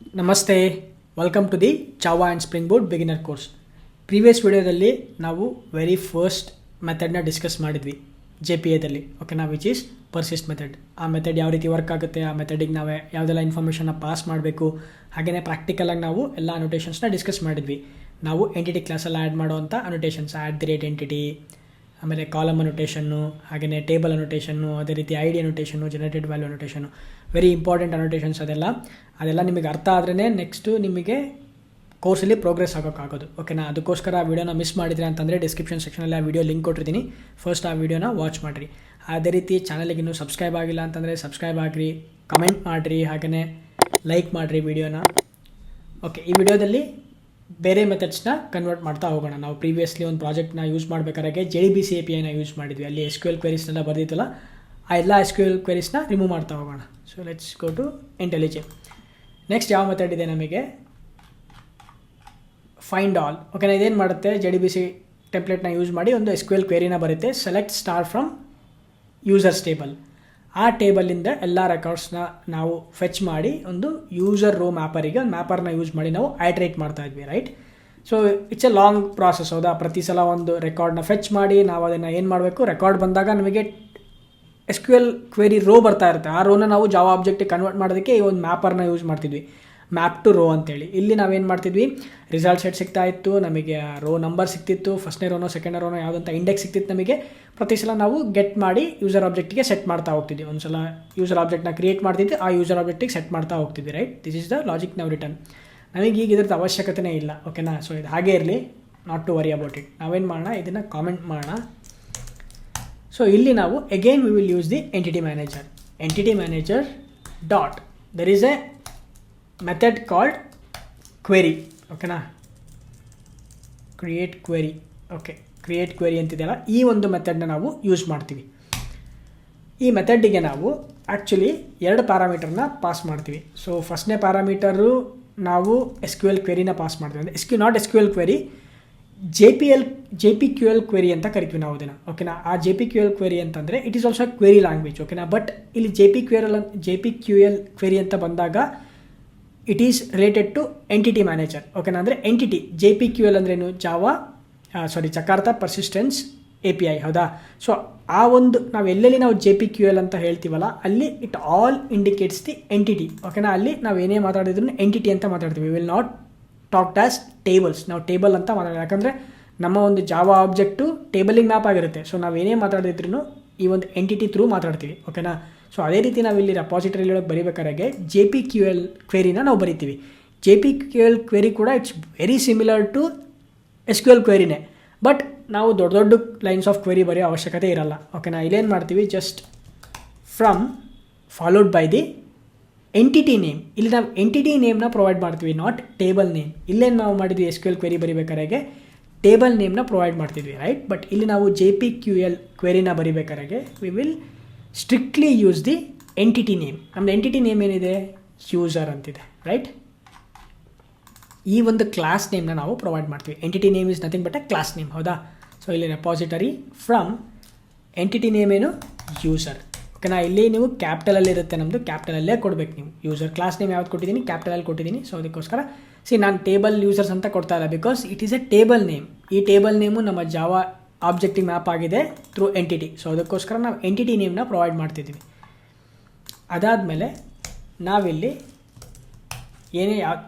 ನಮಸ್ತೆ, welcome to the Java and spring boot beginner course. Previous ವಿಡಿಯೋದಲ್ಲಿ ನಾವು very first ಮೆಥಡ್ನ ಡಿಸ್ಕಸ್ ಮಾಡಿದ್ವಿ JPAದಲ್ಲಿ, ಓಕೆನಾ, ವಿಚ್ ಈಸ್ ಪರ್ಸಿಸ್ಟ್ ಮೆಥಡ್. ಆ ಮೆಥಡ್ ಯಾವ ರೀತಿ ವರ್ಕ್ ಆಗುತ್ತೆ, ಆ ಮೆಥಡಿಗೆ ನಾವು ಯಾವುದೆಲ್ಲ ಇನ್ಫಾರ್ಮೇಷನ್ನ ಪಾಸ್ ಮಾಡಬೇಕು, ಹಾಗೆಯೇ ಪ್ರಾಕ್ಟಿಕಲಾಗಿ ನಾವು ಎಲ್ಲ ಅನೋಟೇಷನ್ಸ್ನ ಡಿಸ್ಕಸ್ ಮಾಡಿದ್ವಿ. ನಾವು ಎಂಟಿಟಿ ಕ್ಲಾಸಲ್ಲಿ ಆ್ಯಡ್ ಮಾಡುವಂಥ ಅನೋಟೇಷನ್ಸ್, @ ಎಂಟಿಟಿ, ಆಮೇಲೆ ಕಾಲಮ್ ಅನೋಟೇಷನ್ನು, ಹಾಗೆಯೇ ಟೇಬಲ್ ಅನೋಟೇಷನ್ನು, ಅದೇ ರೀತಿ ID ಅನೋಟೇಷನ್ನು, ಜನರೇಟೆಡ್ ವ್ಯಾಲ್ಯೂ ಅನೋಟೇಷನ್ನು, ವೆರಿ ಇಂಪಾರ್ಟೆಂಟ್ ಅನೋಟೇಷನ್ಸ್. ಅದೆಲ್ಲ ನಿಮಗೆ ಅರ್ಥ ಆದ್ರೇ ನೆಕ್ಸ್ಟು ನಿಮಗೆ ಕೋರ್ಸಲ್ಲಿ ಪ್ರೋಗ್ರೆಸ್ ಆಗೋಕ್ಕಾಗೋದು, ಓಕೆನಾ. ಅದಕ್ಕೋಸ್ಕರ ಆ ವಿಡಿಯೋನ ಮಿಸ್ ಮಾಡಿದ್ರೆ ಅಂತಂದರೆ ಡಿಸ್ಕ್ರಿಪ್ಷನ್ ಸೆಕ್ಷನಲ್ಲಿ ಆ ವಿಡಿಯೋ ಲಿಂಕ್ ಕೊಟ್ಟಿರ್ತೀನಿ, ಫಸ್ಟ್ ಆ ವಿಡಿಯೋನ ವಾಚ್ ಮಾಡಿರಿ. ಅದೇ ರೀತಿ ಚಾನಲಿಗೆ ಇನ್ನೂ ಸಬ್ಸ್ಕ್ರೈಬ್ ಆಗಿಲ್ಲ ಅಂತಂದರೆ ಸಬ್ಸ್ಕ್ರೈಬ್ ಆಗಿರಿ, ಕಮೆಂಟ್ ಮಾಡಿರಿ, ಹಾಗೆಯೇ ಲೈಕ್ ಮಾಡಿರಿ ವಿಡಿಯೋನ. ಓಕೆ, ಈ ವಿಡಿಯೋದಲ್ಲಿ ಬೇರೆ ಮೆಥಡ್ಸ್ನ ಕನ್ವರ್ಟ್ ಮಾಡ್ತಾ ಹೋಗೋಣ. ನಾವು ಪ್ರೀವಿಯಸ್ಲಿ ಒಂದು ಪ್ರಾಜೆಕ್ಟ್ನ ಯೂಸ್ ಮಾಡಬೇಕಾದ್ರೆ JDBC APIನ ಯೂಸ್ ಮಾಡಿದ್ವಿ. ಅಲ್ಲಿ SQL ಕ್ವೆರೀಸ್ನೆಲ್ಲ ಬರ್ದಿತ್ತಲ್ಲ, ಆ ಎಲ್ಲ SQL ಕ್ವೆರೀಸ್ನ ರಿಮೂವ್ ಮಾಡ್ತಾ ಹೋಗೋಣ. So let's go to IntelliJ. Next ಯಾವ ಮೆಥಡ್ ಇದೆ ನಮಗೆ, ಫೈಂಡ್ ಆಲ್. ಓಕೆನಾ, ಇದೇನು ಮಾಡುತ್ತೆ, JDBC ಟೆಂಪ್ಲೇಟ್ನ ಯೂಸ್ ಮಾಡಿ ಒಂದು SQL ಕ್ವೆರಿನ ಬರುತ್ತೆ, select star from users table. ಆ ಟೇಬಲಿಂದ ಎಲ್ಲ ರೆಕಾರ್ಡ್ಸ್ನ ನಾವು ಫೆಚ್ ಮಾಡಿ ಒಂದು ಯೂಸರ್ ರೋ ಮ್ಯಾಪರಿಗೆ ಒಂದು ಮ್ಯಾಪರ್ನ ಯೂಸ್ ಮಾಡಿ ನಾವು ಐಟ್ರೇಟ್ ಮಾಡ್ತಾ ಇದ್ವಿ, right. So it's A long process, ಹೌದಾ. ಪ್ರತಿ ಸಲ ಒಂದು ರೆಕಾರ್ಡ್ನ ಫೆಚ್ ಮಾಡಿ ನಾವು ಅದನ್ನು ಏನು ಮಾಡಬೇಕು, ರೆಕಾರ್ಡ್ ಬಂದಾಗ ನಮಗೆ SQL ಕ್ವೆರಿ ರೋ ಬರ್ತಾ ಇರುತ್ತೆ. ಆ ರೋನ ನಾವು ಜಾವಾ ಆಬ್ಜೆಕ್ಟಿಗೆ ಕನ್ವರ್ಟ್ ಮಾಡೋದಕ್ಕೆ ಈ ಒಂದು ಮ್ಯಾಪರ್ನ ಯೂಸ್ ಮಾಡ್ತಿದ್ವಿ, ಮ್ಯಾಪ್ ಟು ರೋ ಅಂತೇಳಿ. ಇಲ್ಲಿ ನಾವೇನು ಮಾಡ್ತಿದ್ವಿ, ರಿಸಲ್ಟ್ ಸೆಟ್ ಸಿಗ್ತಾ ಇತ್ತು, ನಮಗೆ ರೋ ನಂಬರ್ ಸಿಗ್ತಿತ್ತು, ಫಸ್ಟ್ನೇ ರೋನೋ ಸೆಕೆಂಡ್ನೇ ರೋನೋ ಯಾವುದಂತ ಇಂಡೆಕ್ಸ್ ಸಿಗ್ತಿತ್ತು ನಮಗೆ. ಪ್ರತಿ ಸಲ ನಾವು ಗೆಟ್ ಮಾಡಿ ಯೂಸರ್ ಆಬ್ಜೆಕ್ಟಿಗೆ ಸೆಟ್ ಮಾಡ್ತಾ ಹೋಗ್ತಿದ್ವಿ. ಒಂದು ಸಲ ಯೂಸರ್ ಆಬ್ಜೆಕ್ಟ್ನ ಕ್ರಿಯೇಟ್ ಮಾಡ್ತಿದ್ವಿ, ಆ ಯೂಸರ್ ಆಬ್ಜೆಕ್ಟಿಗೆ ಸೆಟ್ ಮಾಡ್ತಾ ಹೋಗ್ತಿದ್ವಿ, right. This is the logic ನಾವು ರಿಟರ್ನ್. ನಮಗೆ ಈಗ ಇದ್ರದ್ದು ಅವಶ್ಯಕತೆನೇ ಇಲ್ಲ, ಓಕೆನಾ. ಸೊ ಇದು ಹಾಗೇ ಇರಲಿ, not to worry about it. ನಾವೇನು ಮಾಡೋಣ, ಇದನ್ನು ಕಾಮೆಂಟ್ ಮಾಡೋಣ. ಸೊ ಇಲ್ಲಿ ನಾವು again we will use the entity manager dot there is a method called query, ಓಕೆನಾ. Create query, okay, create query ಅಂತಿದೆಯಲ್ಲ, ಈ ಒಂದು ಮೆಥಡ್ನ ನಾವು ಯೂಸ್ ಮಾಡ್ತೀವಿ. ಈ ಮೆಥಡ್ಡಿಗೆ ನಾವು ಆ್ಯಕ್ಚುಲಿ 2 ಪ್ಯಾರಾಮೀಟರ್ನ ಪಾಸ್ ಮಾಡ್ತೀವಿ. ಸೊ ಫಸ್ಟ್ನೇ ಪ್ಯಾರಾಮೀಟರು ನಾವು SQL ಕ್ವೆರಿನ ಪಾಸ್ ಮಾಡ್ತೀವಿ, ಅಂದರೆ not SQL query, JPQL query ಅಂತ ಕರಿತೀವಿ ನಾವು ಅದನ್ನು, ಓಕೆನಾ. ಆ JPQL ಕ್ವೆರಿ ಅಂತಂದರೆ it is also query language, ಓಕೆನಾ. ಬಟ್ ಇಲ್ಲಿ JPQL ಕ್ವೆರಿ ಅಂತ ಬಂದಾಗ it is related to entity manager, ಓಕೆನಾ. ಅಂದರೆ ಎಂಟಿಟಿ JPQL ಅಂದ್ರೇನು, ಜಕಾರ್ತ ಪರ್ಸಿಸ್ಟೆನ್ಸ್ API, ಹೌದಾ. ಸೊ ಆ ಒಂದು ನಾವು ಎಲ್ಲೆಲ್ಲಿ ನಾವು JPQL ಅಂತ ಹೇಳ್ತೀವಲ್ಲ, ಅಲ್ಲಿ it all indicates the entity, ಓಕೆನಾ. ಅಲ್ಲಿ ನಾವು ಏನೇ ಮಾತಾಡಿದ್ರು ಎಂಟಿಟಿ ಅಂತ ಮಾತಾಡ್ತೀವಿ. Will not talked as tables. ನಾವು ಟೇಬಲ್ ಅಂತ ಮಾತಾಡೋದು, ಯಾಕಂದರೆ ನಮ್ಮ ಒಂದು ಜಾವಾ ಆಬ್ಜೆಕ್ಟು ಟೇಬಲಿಗೆ ಮ್ಯಾಪ್ ಆಗಿರುತ್ತೆ. ಸೊ ನಾವೇನೇ ಮಾತಾಡಿದ್ರು ಈ ಒಂದು ಎಂಟಿಟಿ ಥ್ರೂ ಮಾತಾಡ್ತೀವಿ, ಓಕೆನಾ. ಸೊ ಅದೇ ರೀತಿ ನಾವು ಇಲ್ಲಿ ರೆಪಾಸಿಟರಿ ಒಳಗೆ ಬರೀಬೇಕಾದ್ರೆ JPQL ಕ್ವೆರಿನ ನಾವು ಬರಿತೀವಿ. JPQL ಕ್ವೆರಿ ಕೂಡ it's very similar to SQL ಕ್ವೆರಿನೇ, ಬಟ್ ನಾವು ದೊಡ್ಡ ದೊಡ್ಡ ಲೈನ್ಸ್ ಆಫ್ ಕ್ವೆರಿ ಬರೆಯೋ ಅವಶ್ಯಕತೆ ಇರಲ್ಲ, ಓಕೆನಾ. ಇಲ್ಲೇನು ಮಾಡ್ತೀವಿ, just from followed by the entity name. ಇಲ್ಲಿ ನಾವು ಎಂಟಿಟಿ ನೇಮ್ನ ಪ್ರೊವೈಡ್ ಮಾಡ್ತೀವಿ, ನಾಟ್ ಟೇಬಲ್ ನೇಮ್. ಇಲ್ಲೇನು ನಾವು ಮಾಡಿದ್ವಿ, SQL ಕ್ವೆರಿ ಬರಿಬೇಕಾದ್ರೆ ಟೇಬಲ್ ನೇಮ್ನ ಪ್ರೊವೈಡ್ ಮಾಡ್ತಿದ್ವಿ, ರೈಟ್. ಬಟ್ ಇಲ್ಲಿ ನಾವು JPQL ಕ್ವೆರಿನ ಬರಿಬೇಕಾದ್ರೆ we will strictly use the entity name. ನಮ್ಮದು ಎಂಟಿಟಿ ನೇಮ್ ಏನಿದೆ, ಯೂಸರ್ ಅಂತಿದೆ, ರೈಟ್. ಈ ಒಂದು ಕ್ಲಾಸ್ ನೇಮ್ನ ನಾವು ಪ್ರೊವೈಡ್ ಮಾಡ್ತೀವಿ. Entity name is nothing but a class name, ಹೌದಾ. ಸೊ ಇಲ್ಲಿ ರೆಪಾಸಿಟರಿ ಫ್ರಮ್ ಎಂಟಿಟಿ ನೇಮ್ ಏನು, ಯೂಸರ್, ಓಕೆನಾ. ಇಲ್ಲಿ ನೀವು ಕ್ಯಾಪಿಟಲಲ್ಲಿ ಇರುತ್ತೆ, ನಮ್ಮದು ಕ್ಯಾಪಿಟಲಲ್ಲೇ ಕೊಡಬೇಕು ನೀವು. ಯೂಸರ್ ಕ್ಲಾಸ್ ನೇಮ್ ಯಾವ್ದು ಕೊಟ್ಟಿದ್ದೀನಿ, ಕ್ಯಾಪಿಟಲಲ್ಲಿ ಕೊಟ್ಟಿದ್ದೀನಿ. ಸೊ ಅದಕ್ಕೋಸ್ಕರ ನಾನು ಟೇಬಲ್ ಯೂಸರ್ಸ್ ಅಂತ ಕೊಡ್ತಾ ಇಲ್ಲ, because it is A table name. ಈ ಟೇಬಲ್ ನೇಮು ನಮ್ಮ ಜಾವಾ ಆಬ್ಜೆಕ್ಟಿಗೆ ಮ್ಯಾಪ್ ಆಗಿದೆ ಥ್ರೂ ಎಂಟಿಟಿ. ಸೊ ಅದಕ್ಕೋಸ್ಕರ ನಾವು ಎಂಟಿಟಿ ನೇಮ್ನ ಪ್ರೊವೈಡ್ ಮಾಡ್ತಿದ್ದೀವಿ. ಅದಾದಮೇಲೆ ನಾವಿಲ್ಲಿ ಏನೇ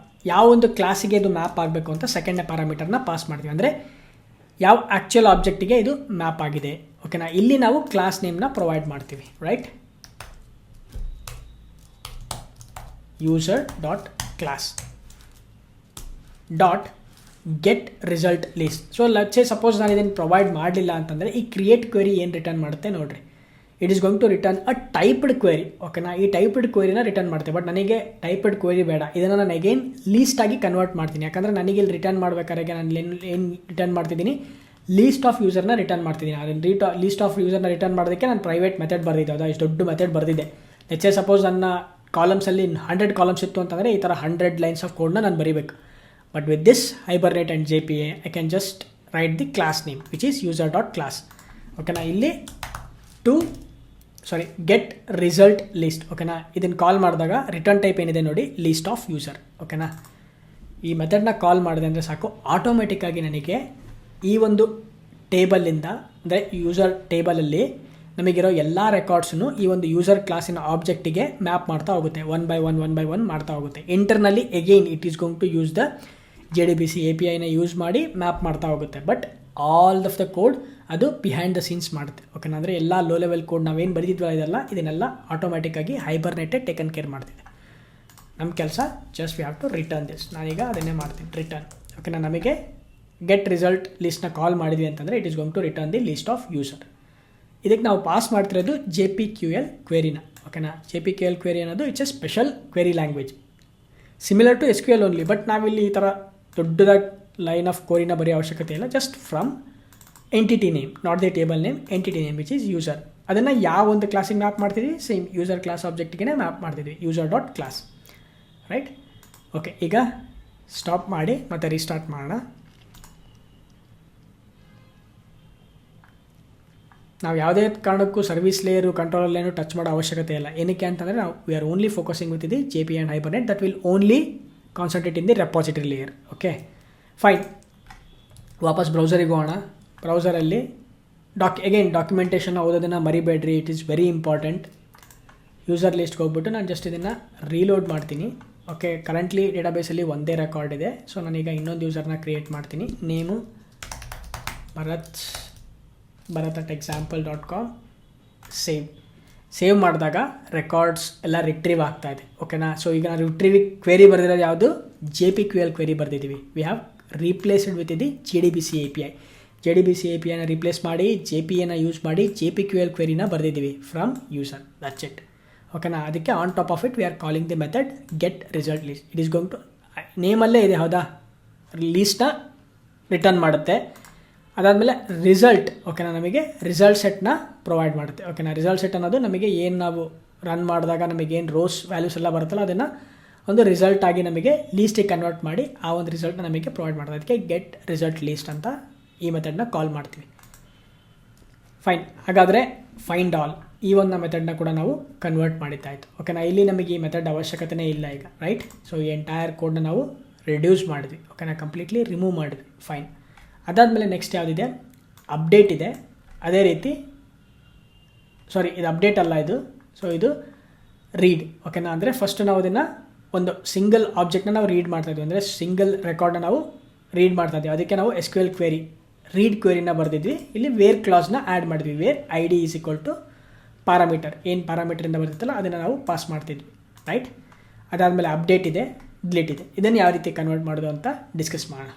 ಯಾವ ಒಂದು ಕ್ಲಾಸಿಗೆ ಇದು ಮ್ಯಾಪ್ ಆಗಬೇಕು ಅಂತ ಸೆಕೆಂಡ್ನೇ ಪ್ಯಾರಾಮೀಟರ್ನ ಪಾಸ್ ಮಾಡ್ತೀವಿ, ಅಂದರೆ ಯಾವ ಆ್ಯಕ್ಚುಯಲ್ ಆಬ್ಜೆಕ್ಟಿಗೆ ಇದು ಮ್ಯಾಪ್ ಆಗಿದೆ, ಓಕೆನಾ. ಇಲ್ಲಿ ನಾವು ಕ್ಲಾಸ್ ನೇಮ್ನ ಪ್ರೊವೈಡ್ ಮಾಡ್ತೀವಿ, right. User dot class dot get result list. So suppose ನಾನು ಇದನ್ನು ಪ್ರೊವೈಡ್ ಮಾಡಲಿಲ್ಲ ಅಂತಂದರೆ ಈ ಕ್ರಿಯೇಟ್ ಕ್ವೆರಿ ಏನು ರಿಟರ್ನ್ ಮಾಡುತ್ತೆ ನೋಡಿರಿ, it is going to return a typed query, ಓಕೆನಾ. ಈ ಟೈಪ್ಡ್ ಕ್ವೆರಿನ ರಿಟರ್ನ್ ಮಾಡ್ತೇವೆ, ಬಟ್ ನನಗೆ ಟೈಪ್ಡ್ ಕ್ವೆರಿ ಬೇಡ. ಇದನ್ನು ನಾನು ಅಗೇನ್ ಲೀಸ್ಟಾಗಿ ಕನ್ವರ್ಟ್ ಮಾಡ್ತೀನಿ, ಯಾಕಂದರೆ ನನಗೆ ಇಲ್ಲಿ ರಿಟರ್ನ್ ಮಾಡಬೇಕಾದ್ರೆ ನಾನು ಏನು ರಿಟರ್ನ್ ಮಾಡ್ತಿದ್ದೀನಿ, ಲೀಸ್ಟ್ ಆಫ್ ಯೂಸರ್ನ ರಿಟರ್ನ್ ಮಾಡ್ತಿದ್ದೀನಿ. ಅದನ್ನು ಲೀಸ್ಟ್ ಆಫ್ ಯೂಸರ್ನ ರಿಟರ್ನ್ ಮಾಡೋದಕ್ಕೆ ನಾನು ಪ್ರೈವೇಟ್ ಮೆಥಡ್ ಬರೆದಿದ್ದೆ, ಹೌದಾ. ಇಷ್ಟು ದೊಡ್ಡ ಮೆಥಡ್ ಬರೆದಿದ್ದೆ. ಸಪೋಸ್ ನನ್ನ ಕಾಲಮ್ಸಲ್ಲಿ 100 ಕಾಲಮ್ಸ್ ಇತ್ತು ಅಂತಂದರೆ ಈ ಥರ 100 ಲೈನ್ಸ್ ಆಫ್ ಕೋಡ್ನ ನಾನು ಬರೀಬೇಕು. But with this Hibernate and JPA, I can just write the class name, which is user.class. Okay, now ಇಲ್ಲಿ to ಗೆಟ್ ರಿಸಲ್ಟ್ ಲಿಸ್ಟ್. ಓಕೆನಾ, ಇದನ್ನು ಕಾಲ್ ಮಾಡಿದಾಗ ರಿಟರ್ನ್ ಟೈಪ್ ಏನಿದೆ ನೋಡಿ, ಲೀಸ್ಟ್ ಆಫ್ ಯೂಸರ್. ಓಕೆನಾ, ಈ ಮೆಥಡ್ನ ಕಾಲ್ ಮಾಡಿದೆ ಅಂದರೆ ಸಾಕು, ಆಟೋಮೆಟಿಕ್ಕಾಗಿ ನನಗೆ ಈ ಒಂದು ಟೇಬಲಿಂದ, ಅಂದರೆ ಯೂಸರ್ ಟೇಬಲಲ್ಲಿ ನಮಗಿರೋ ಎಲ್ಲ ರೆಕಾರ್ಡ್ಸನ್ನು ಈ ಒಂದು ಯೂಸರ್ ಕ್ಲಾಸಿನ ಆಬ್ಜೆಕ್ಟಿಗೆ ಮ್ಯಾಪ್ ಮಾಡ್ತಾ ಹೋಗುತ್ತೆ. ಒನ್ ಬೈ ಒನ್ ಮಾಡ್ತಾ ಹೋಗುತ್ತೆ. ಇಂಟರ್ನಲ್ಲಿ again it is going to use the JDBC APIನ ಯೂಸ್ ಮಾಡಿ ಮ್ಯಾಪ್ ಮಾಡ್ತಾ ಹೋಗುತ್ತೆ. But all of the code ಅದು ಬಿಹೈಂಡ್ ದ ಸೀನ್ಸ್ ಮಾಡುತ್ತೆ. ಓಕೆನಾ, ಅಂದರೆ ಎಲ್ಲ ಲೋ ಲೆವೆಲ್ ಕೋಡ್ ನಾವೇನು ಬರೆದಿದ್ವಲ್ಲ ಇದನ್ನೆಲ್ಲ ಆಟೋಮೆಟಿಕ್ಕಾಗಿ ಹೈಬರ್ನೇಟೆಡ್ ಟೇಕನ್ ಕೇರ್ ಮಾಡ್ತಿದೆ. ನಮ್ಮ ಕೆಲಸ just we have to return this. ನಾನೀಗ ಅದನ್ನೇ ಮಾಡ್ತೀನಿ, ರಿಟರ್ನ್. ಓಕೆನಾ, ನಮಗೆ ಗೆಟ್ ರಿಸಲ್ಟ್ ಲಿಸ್ಟ್ನ ಕಾಲ್ ಮಾಡಿದ್ವಿ ಅಂತಂದರೆ it is going to return the list of user. ಇದಕ್ಕೆ ನಾವು ಪಾಸ್ ಮಾಡ್ತಿರೋದು JPQL ಕ್ವೆರಿನ. ಓಕೆನಾ, JPQL ಕ್ವೆರಿ ಅನ್ನೋದು it's a special query language, similar to SQL only. But ನಾವಿಲ್ಲಿ ಈ ಥರ ದೊಡ್ಡದಾಗಿ ಲೈನ್ ಆಫ್ ಕೋರಿನ ಬರೆಯೋ ಅವಶ್ಯಕತೆ ಇಲ್ಲ. Just from entity name, not the table name, entity name which is user. ಅದನ್ನು ಯಾವ ಒಂದು ಕ್ಲಾಸಿಗೆ ಮ್ಯಾಪ್ ಮಾಡ್ತಿದ್ವಿ, ಸೇಮ್ ಯೂಸರ್ ಕ್ಲಾಸ್ ಆಬ್ಜೆಕ್ಟಿಗೆ ಮ್ಯಾಪ್ ಮಾಡ್ತಿದ್ವಿ, user.class. ರೈಟ್. ಓಕೆ, ಈಗ ಸ್ಟಾಪ್ ಮಾಡಿ ಮತ್ತೆ ರೀಸ್ಟಾರ್ಟ್ ಮಾಡೋಣ. ನಾವು ಯಾವುದೇ ಕಾರಣಕ್ಕೂ service layer controller line touch ಮಾಡೋ ಅವಶ್ಯಕತೆ ಇಲ್ಲ. ಏನಕ್ಕೆ ಅಂತಂದರೆ ನಾವು we are only focusing with the JP and Hibernate that will only concentrate in the repository layer. Okay, fine. ವಾಪಸ್ ಬ್ರೌಸರಿಗೆ ಹೋಗೋಣ. ಬ್ರೌಸರಲ್ಲಿ ಡಾಕ್ಯುಮೆಂಟೇಷನ್ ಓದೋದನ್ನು ಮರಿಬೇಡ್ರಿ, it is very important. User ಲಿಸ್ಟ್ಗೆ ಹೋಗ್ಬಿಟ್ಟು ನಾನು ಜಸ್ಟ್ ಇದನ್ನು ರೀಲೋಡ್ ಮಾಡ್ತೀನಿ. ಓಕೆ, ಕರೆಂಟ್ಲಿ ಡೇಟಾಬೇಸಲ್ಲಿ ಒಂದೇ ರೆಕಾರ್ಡ್ ಇದೆ. ಸೊ ನಾನೀಗ ಇನ್ನೊಂದು ಯೂಸರ್ನ ಕ್ರಿಯೇಟ್ ಮಾಡ್ತೀನಿ. Name bharat@example.com. ಸೇವ್ ಮಾಡಿದಾಗ ರೆಕಾರ್ಡ್ಸ್ ಎಲ್ಲ ರಿಟ್ರೀವ್ ಆಗ್ತಾ ಇದೆ. ಓಕೆನಾ, ಸೊ ಈಗ ನಾವು ರಿಟ್ರೀವ್ ಕ್ವೆರಿ ಬರೆದಿರೋದು ಯಾವುದು, JPQL ಕ್ವೆರಿ ಬರೆದಿದ್ದೀವಿ. We have replaced with the JDBC API. JDBC APIನ ರೀಪ್ಲೇಸ್ ಮಾಡಿ JPAನ ಯೂಸ್ ಮಾಡಿ JPQL ಕ್ವೆರಿನ ಬರೆದಿದ್ದೀವಿ ಫ್ರಮ್ ಯೂಸರ್. That's it. ಓಕೆನಾ, ಅದಕ್ಕೆ on top of it we are calling the method get result list. It is going to ನೇಮಲ್ಲೇ ಇದೆ, ಹೌದಾ, ಲೀಸ್ಟ್ನ ರಿಟರ್ನ್ ಮಾಡುತ್ತೆ. ಅದಾದಮೇಲೆ ರಿಸಲ್ಟ್, ಓಕೆನಾ, ನಮಗೆ ರಿಸಲ್ಟ್ ಸೆಟ್ನ ಪ್ರೊವೈಡ್ ಮಾಡುತ್ತೆ. ಓಕೆನಾ, ರಿಸಲ್ಟ್ ಸೆಟ್ ಅನ್ನೋದು ನಮಗೆ ಏನು ನಾವು ರನ್ ಮಾಡಿದಾಗ ನಮಗೇನು ರೋಸ್ ವ್ಯಾಲ್ಯೂಸ್ ಎಲ್ಲ ಬರುತ್ತಲ್ಲ ಅದನ್ನು ಒಂದು ರಿಸಲ್ಟ್ ಆಗಿ ನಮಗೆ ಲೀಸ್ಟಿಗೆ ಕನ್ವರ್ಟ್ ಮಾಡಿ ಆ ಒಂದು ರಿಸಲ್ಟ್ನ ನಮಗೆ ಪ್ರೊವೈಡ್ ಮಾಡೋದು. ಅದಕ್ಕೆ ಗೆಟ್ ರಿಸಲ್ಟ್ ಲೀಸ್ಟ್ ಅಂತ ಈ ಮೆಥಡ್ನ ಕಾಲ್ ಮಾಡ್ತೀವಿ. ಫೈನ್. ಹಾಗಾದರೆ ಫೈಂಡ್ ಆಲ್ ಈ ಒಂದು ಮೆಥಡ್ನ ಕೂಡ ನಾವು ಕನ್ವರ್ಟ್ ಮಾಡಿದ್ದಾಯಿತು. ಓಕೆನಾ, ಇಲ್ಲಿ ನಮಗೆ ಈ ಮೆಥಡ್ ಅವಶ್ಯಕತೆಯೇ ಇಲ್ಲ ಈಗ. ರೈಟ್. ಸೊ ಈ ಎಂಟೈರ್ ಕೋಡ್ನ ನಾವು ರಿಡ್ಯೂಸ್ ಮಾಡಿದ್ವಿ. ಓಕೆನಾ, ಕಂಪ್ಲೀಟ್ಲಿ ರಿಮೂವ್ ಮಾಡಿದ್ವಿ. ಫೈನ್. ಅದಾದಮೇಲೆ ನೆಕ್ಸ್ಟ್ ಯಾವುದಿದೆ, ಅಪ್ಡೇಟ್ ಇದೆ. ಅದೇ ರೀತಿ ಇದು ಅಪ್ಡೇಟ್ ಅಲ್ಲ ಇದು. ಸೊ ಇದು ರೀಡ್. ಓಕೆನಾ, ಅಂದರೆ ಫಸ್ಟ್ ನಾವು ಅದನ್ನು ಒಂದು ಸಿಂಗಲ್ ಆಬ್ಜೆಕ್ಟ್ನ ನಾವು ರೀಡ್ ಮಾಡ್ತಾಯಿದ್ವಿ, ಅಂದರೆ ಸಿಂಗಲ್ ರೆಕಾರ್ಡ್ನ ನಾವು ರೀಡ್ ಮಾಡ್ತಾಯಿದ್ವಿ. ಅದಕ್ಕೆ ನಾವು SQL ಕ್ವೆರಿ ರೀಡ್ ಕ್ವೆರಿನ ಬರೆದಿದ್ವಿ. ಇಲ್ಲಿ ವೇರ್ ಕ್ಲಾಸ್ನ ಆ್ಯಡ್ ಮಾಡಿದ್ವಿ. Where ID is equal to parameter, ಏನು ಪ್ಯಾರಾಮೀಟರಿಂದ ಬರ್ತಿತ್ತಲ್ಲ ಅದನ್ನು ನಾವು ಪಾಸ್ ಮಾಡ್ತಿದ್ವಿ. ರೈಟ್. ಅದಾದಮೇಲೆ ಅಪ್ಡೇಟ್ ಇದೆ, ಡಿಲೀಟ್ ಇದೆ. ಇದನ್ನು ಯಾವ ರೀತಿ ಕನ್ವರ್ಟ್ ಮಾಡೋದು ಅಂತ ಡಿಸ್ಕಸ್ ಮಾಡೋಣ.